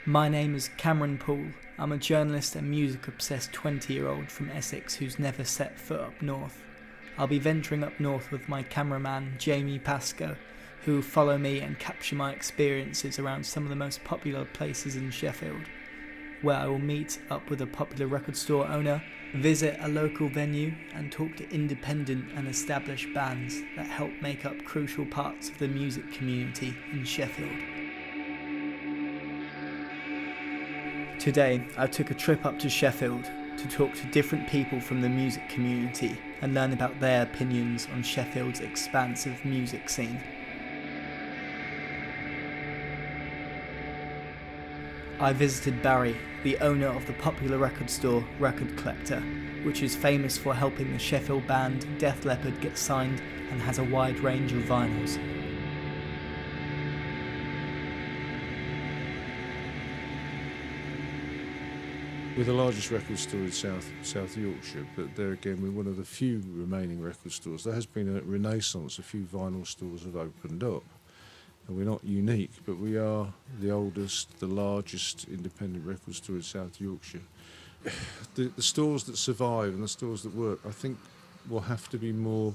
My name is Cameron Poole. I'm a journalist and music-obsessed 20-year-old from Essex who's never set foot up north. I'll be venturing up north with my cameraman Jamie Pascoe, who will follow me and capture my experiences around some of the most popular places in Sheffield, where I will meet up with a popular record store owner, visit a local venue and talk to independent and established bands that help make up crucial parts of the music community in Sheffield. Today, I took a trip up to Sheffield to talk to different people from the music community and learn about their opinions on Sheffield's expansive music scene. I visited Barry, the owner of the popular record store Record Collector, which is famous for helping the Sheffield band Def Leppard get signed and has a wide range of vinyls. We're the largest record store in South Yorkshire, but there again we're one of the few remaining record stores. There has been a renaissance, a few vinyl stores have opened up, and we're not unique, but we are the oldest, the largest independent record store in South Yorkshire. The stores that survive and the stores that work, I think, will have to be more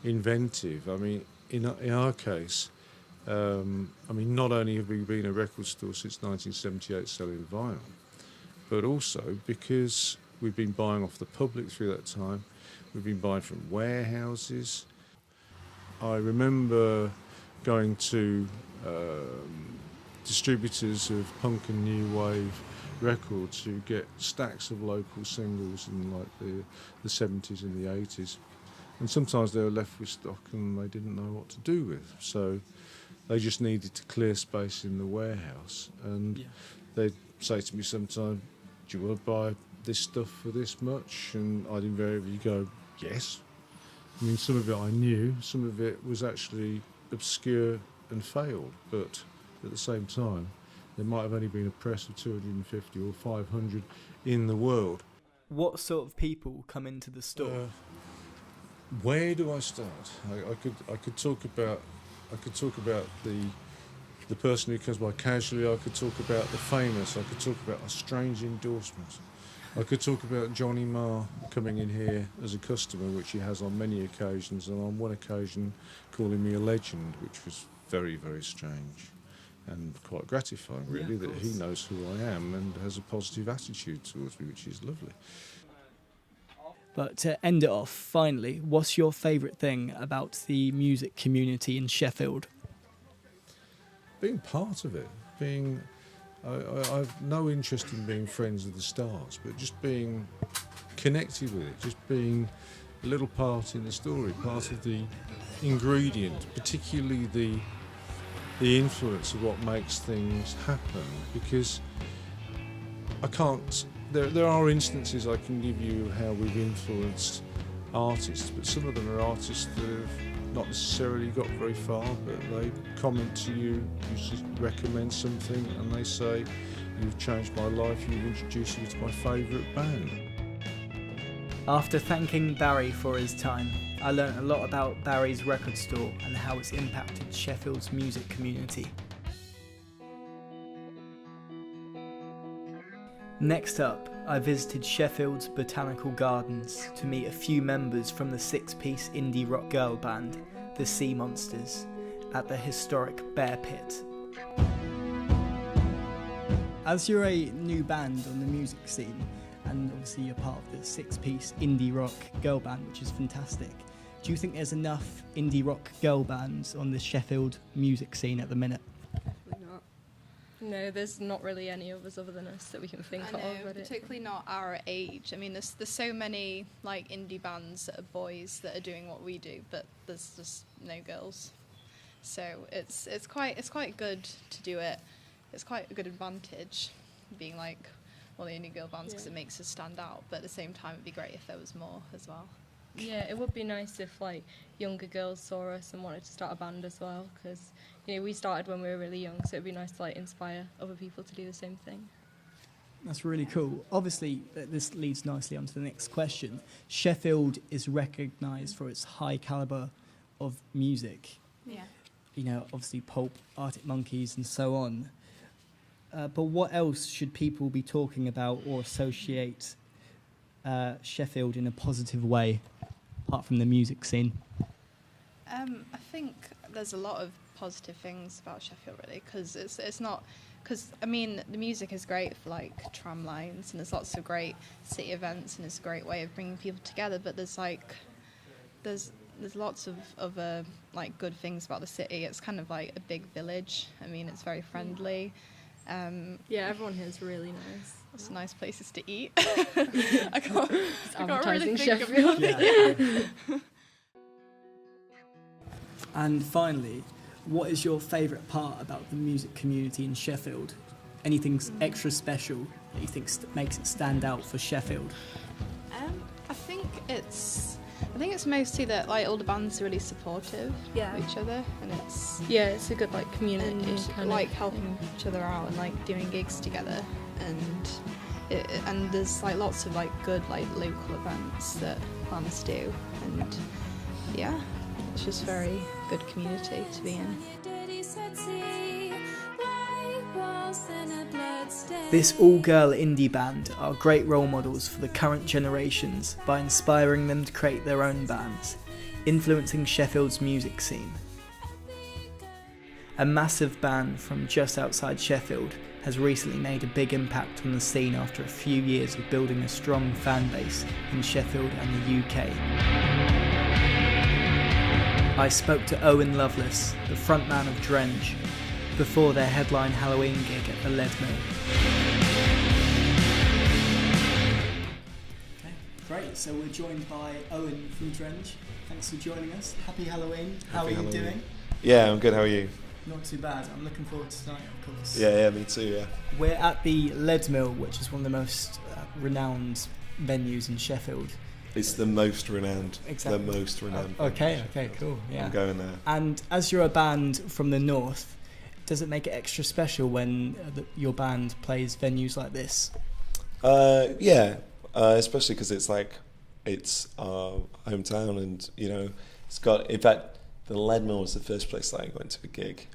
inventive. I mean, in our case, not only have we been a record store since 1978 selling vinyl, but also because we've been buying off the public through that time. We've been buying from warehouses. I remember going to distributors of punk and new wave records who get stacks of local singles in like the 70s and the 80s. And sometimes they were left with stock and they didn't know what to do with. So they just needed to clear space in the warehouse. And they'd say to me sometimes, do you want to buy this stuff for this much? And I'd invariably go, yes. I mean, some of it I knew, some of it was actually obscure and failed, but at the same time, there might have only been a press of 250 or 500 in the world. What sort of people come into the store? Where do I start? I could talk about the person who comes by casually. I could talk about the famous. I could talk about a strange endorsement. I could talk about Johnny Marr coming in here as a customer, which he has on many occasions, and on one occasion calling me a legend, which was very, very strange and quite gratifying, really, that he knows who I am and has a positive attitude towards me, which is lovely. But to end it off, finally, what's your favourite thing about the music community in Sheffield? Being part of it, I've no interest in being friends with the stars, but just being connected with it, just being a little part in the story, part of the ingredient, particularly the influence of what makes things happen. Because I can't. There are instances I can give you how we've influenced artists, but some of them are artists that have not necessarily got very far, but they comment to you, you recommend something, and they say, you've changed my life, you've introduced me to my favourite band. After thanking Barry for his time, I learnt a lot about Barry's record store and how it's impacted Sheffield's music community. Next up, I visited Sheffield's Botanical Gardens to meet a few members from the six-piece indie rock girl band, the Sea Monsters, at the historic Bear Pit. As you're a new band on the music scene, and obviously you're part of the six-piece indie rock girl band, which is fantastic, do you think there's enough indie rock girl bands on the Sheffield music scene at the minute? No, there's not really any of us other than us that we can think of. Particularly not our age. I mean, there's so many like indie bands that are boys that are doing what we do, but there's just no girls. So it's quite good to do it. It's quite a good advantage being like one of the indie girl bands because it makes us stand out. But at the same time, it'd be great if there was more as well. Yeah, it would be nice if like younger girls saw us and wanted to start a band as well, because we started when we were really young, so it'd be nice to like inspire other people to do the same thing. That's really cool. Obviously, this leads nicely on to the next question. Sheffield is recognised for its high calibre of music. Yeah. Obviously Pulp, Arctic Monkeys and so on. But what else should people be talking about or associate Sheffield in a positive way, apart from the music scene? I think there's a lot of positive things about Sheffield, really, because it's not. Because I mean, the music is great for like tram lines, and there's lots of great city events, and it's a great way of bringing people together. But there's lots of other like good things about the city. It's kind of like a big village. I mean, it's very friendly. Yeah, everyone here is really nice. It's nice places to eat. I can't really Advertising think Sheffield. of Yeah. And finally, what is your favourite part about the music community in Sheffield? Anything extra special that you think makes it stand out for Sheffield? I think it's mostly that like all the bands are really supportive Yeah. of each other, and it's It's a good like community and kind like of helping each other out and like doing gigs together, and there's like lots of like good like local events that bands do, and yeah, it's just very good community to be in. This all-girl indie band are great role models for the current generations by inspiring them to create their own bands, influencing Sheffield's music scene. A massive band from just outside Sheffield has recently made a big impact on the scene after a few years of building a strong fan base in Sheffield and the UK. I spoke to Owen Lovelace, the frontman of Drenge, before their headline Halloween gig at the Lead Mill. Okay, great. So we're joined by Owen from Drenge. Thanks for joining us. Happy Halloween. How are you doing? Yeah, I'm good. How are you? Not too bad. I'm looking forward to tonight, of course. Yeah, me too, yeah. We're at the Lead Mill, which is one of the most renowned venues in Sheffield. It's the most renowned. Exactly. The most renowned. Okay, cool. Yeah. I'm going there. And as you're a band from the north, does it make it extra special when your band plays venues like this? Yeah, especially because it's our hometown, and you know, it's got. In fact, the Lead Mill was the first place that I went to a gig.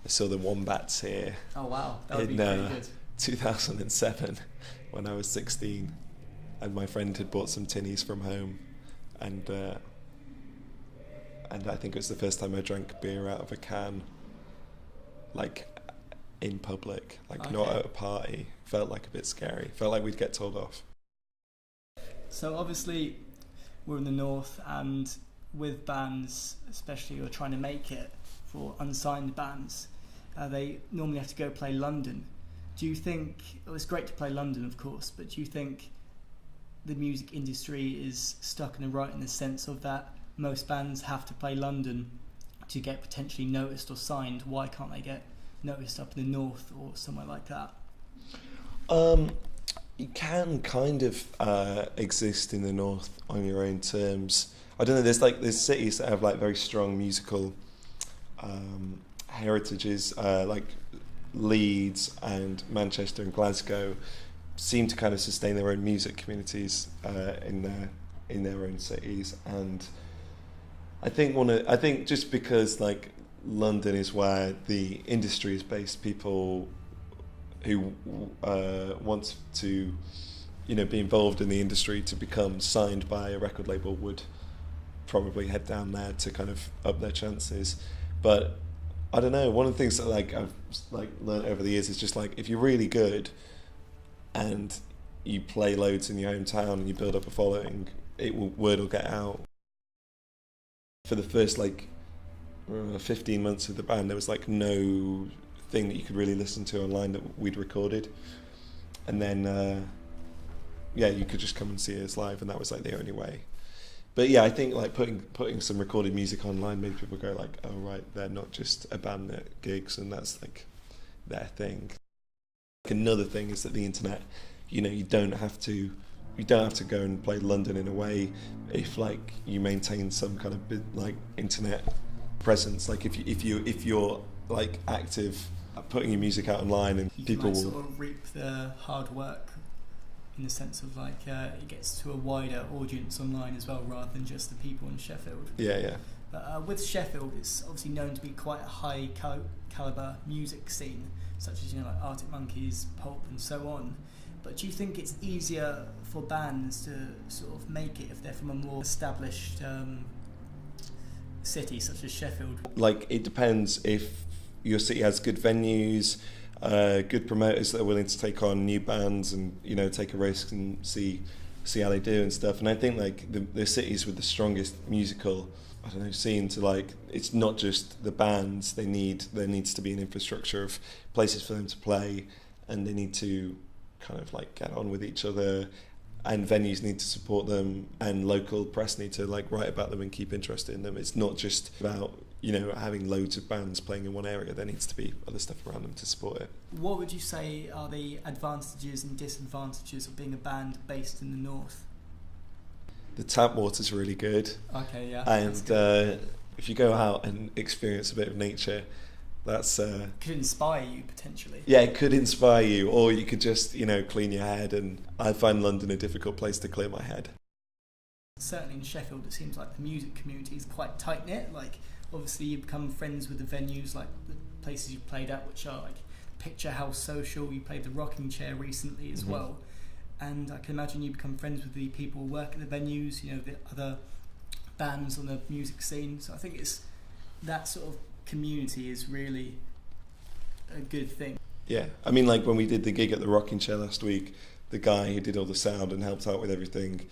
I saw the Wombats here. Oh wow, that would be in pretty good. 2007, when I was 16, and my friend had bought some tinnies from home, and I think it was the first time I drank beer out of a can. Like in public, like not at a party. Felt like a bit scary. Felt like we'd get told off. So obviously we're in the north, and with bands, especially who are trying to make it, for unsigned bands, they normally have to go play London. Do you think, well, it's great to play London of course, but do you think the music industry is stuck in a rut in the sense of that most bands have to play London to get potentially noticed or signed? Why can't they get noticed up in the north or somewhere like that? You can kind of exist in the north on your own terms. I don't know. There's cities that have like very strong musical heritages, like Leeds and Manchester and Glasgow, seem to kind of sustain their own music communities in their own cities, and I think just because like London is where the industry is based, people who want to, you know, be involved in the industry to become signed by a record label would probably head down there to kind of up their chances. But I don't know. One of the things that like I've like learned over the years is just like if you're really good and you play loads in your hometown and you build up a following, word will get out. For the first 15 months of the band, there was like no thing that you could really listen to online that we'd recorded, and then you could just come and see us live, and that was like the only way. But yeah, I think like putting some recorded music online made people go like, oh right, they're not just a band at gigs, and that's like their thing. Like, another thing is that the internet, you know, you don't have to go and play London in a way if like you maintain some kind of like internet presence. Like if you're like active at putting your music out online, and you people might will sort of reap the hard work in the sense of like it gets to a wider audience online as well, rather than just the people in Sheffield. Yeah. But with Sheffield, it's obviously known to be quite a high caliber music scene, such as, you know, like Arctic Monkeys, Pulp, and so on. But do you think it's easier for bands to sort of make it if they're from a more established city, such as Sheffield? Like, it depends if your city has good venues, good promoters that are willing to take on new bands and, you know, take a risk and see how they do and stuff. And I think, like, the cities with the strongest musical, I don't know, scene to, like, it's not just the bands. There needs to be an infrastructure of places for them to play, and they need to kind of like get on with each other, and venues need to support them, and local press need to like write about them and keep interested in them. It's not just about, you know, having loads of bands playing in one area. There needs to be other stuff around them to support it. What would you say are the advantages and disadvantages of being a band based in the north? The tap water's really good. Okay, yeah. And if you go out and experience a bit of nature, that's could inspire you potentially. Yeah, it could inspire you, or you could just, you know, clean your head. And I find London a difficult place to clear my head. Certainly in Sheffield, it seems like the music community is quite tight knit. Like, obviously, you become friends with the venues, like the places you played at, which are like Picture House Social. You played the Rocking Chair recently as well, and I can imagine you become friends with the people who work at the venues. You know, the other bands on the music scene. So I think it's that sort of community is really a good thing. Yeah, I mean, like when we did the gig at the Rocking Chair last week, the guy who did all the sound and helped out with everything,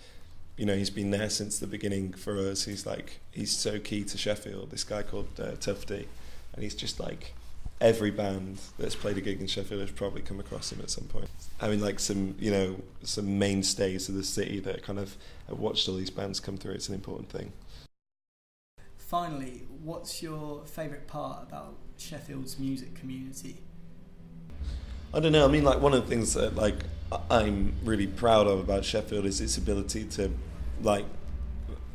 you know, he's been there since the beginning for us. He's so key to Sheffield, this guy called Tufty, and he's just like, every band that's played a gig in Sheffield has probably come across him at some point. I mean, like some mainstays of the city that kind of have watched all these bands come through. It's an important thing. Finally, what's your favourite part about Sheffield's music community? I don't know. I mean, like, one of the things that like I'm really proud of about Sheffield is its ability to like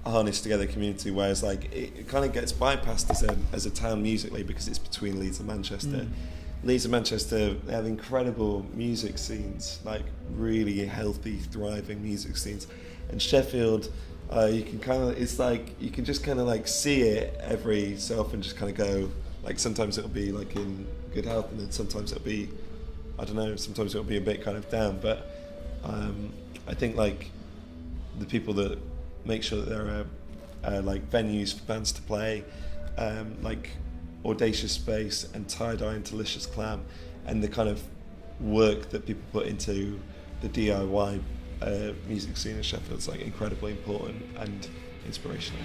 harness together community, whereas like it kind of gets bypassed as a town musically because it's between Leeds and Manchester. Leeds and Manchester, they have incredible music scenes, like really healthy, thriving music scenes, and Sheffield, you can kind of, it's like you can just kind of like see it every so often, just kind of go, like sometimes it'll be like in good health, and then sometimes it'll be, I don't know, sometimes it'll be a bit kind of down. But I think like the people that make sure that there are like venues for bands to play, like Audacious Space and Tie-Dye and Delicious Clam, and the kind of work that people put into the DIY music scene in Sheffield is like incredibly important and inspirational.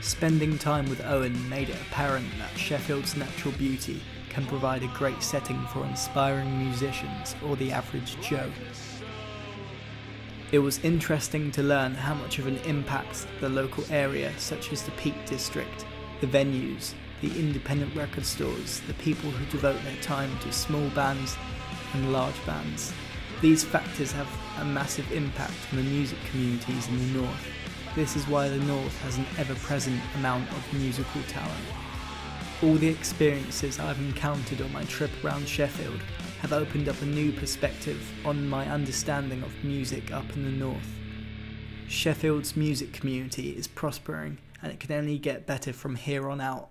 Spending time with Owen made it apparent that Sheffield's natural beauty can provide a great setting for inspiring musicians or the average Joe. It was interesting to learn how much of an impact the local area, such as the Peak District, the venues, the independent record stores, the people who devote their time to small bands and large bands. These factors have a massive impact on the music communities in the North. This is why the North has an ever-present amount of musical talent. All the experiences I've encountered on my trip around Sheffield have opened up a new perspective on my understanding of music up in the North. Sheffield's music community is prospering, and it can only get better from here on out.